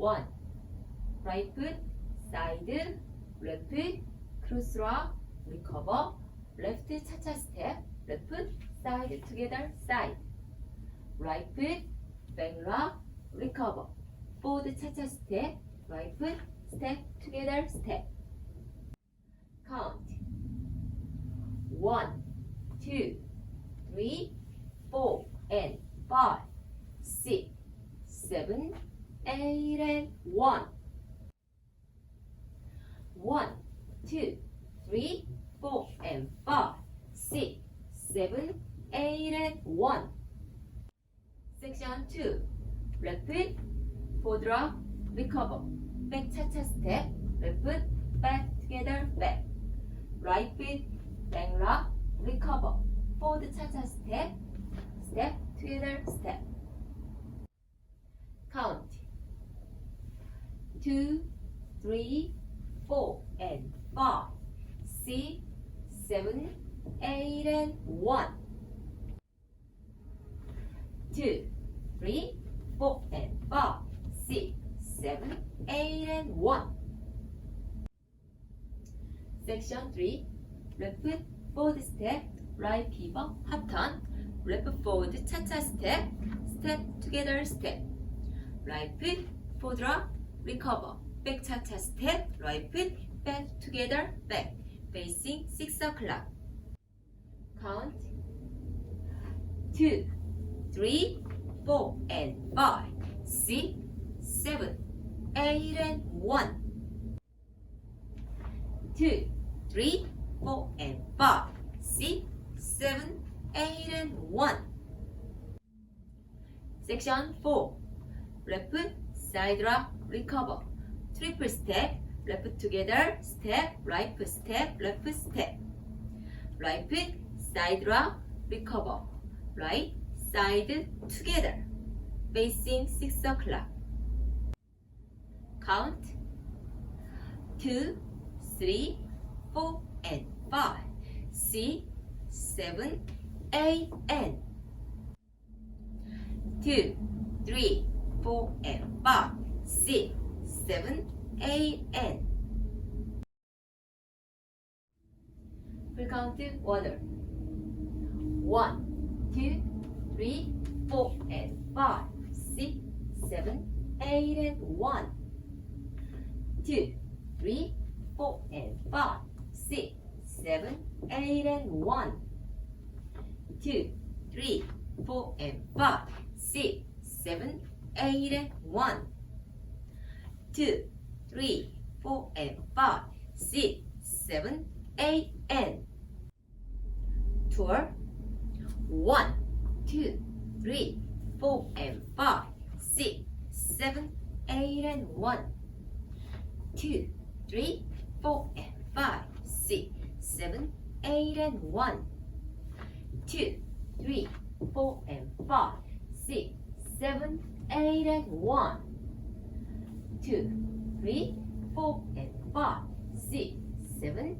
1. Right foot, side, left foot, cross rock, recover, left cha-cha step, left foot, side together, side. Right foot, back rock, recover, forward cha-cha step, right foot, step together, step. Count. 1, 2, 3, 4, and 5, 6, 7, 8, and 1. 1, 2, 3, 4, and 5, 6, 7, 8, and 1. Section 2. Left foot, forward rock, recover, back cha-cha step, left foot, back together, back. Right foot, back rock, recover, forward cha-cha step, step together, step. Count. 2, 3, 4, and 5, 6, 7, 8, and 1. 2, 3, 4, and 5, 6, 7, 8, and 1. Section 3. Left foot, forward step, right pivot, half turn, left forward cha-cha step, step together, step. Right foot, forward rock, recover, back cha-cha step, right foot, back together, back, facing 6 o'clock. Count. 2, 3, 4, and 5, 6, 7, 8, and 1. 2, 3, 4, and 5, 6, 7, 8, and 1. Section 4. Left foot, side rock, recover. Triple step, left foot together, step, right foot step, left foot step. Right foot, side rock, recover. Right, side together, facing 6 o'clock. Count. 2, 3, 4, and 5, 6, 7, 8, and 2, 3, 4, and 5, 6, 7, 8, and full count order. 1, 2, 3, 4, and 5, 6, 7, 8, and 1. 2, 3, 4, and 5, 6, 7, 8, and 1. 2, 3, 4, and 5, 6, 7, 8, and 1. 2, 3, 4, and 5, 6, 7, 8, and 12. 1, 2, 3, 4, and 5, 6, 7, 8, and 1. 2, 3, 4, and 5, 6, 7, 8, and 1. 2, 3, 4, and 5, 6, 7, 8, and 1. 2, 3, 4, and 5, 6, 7,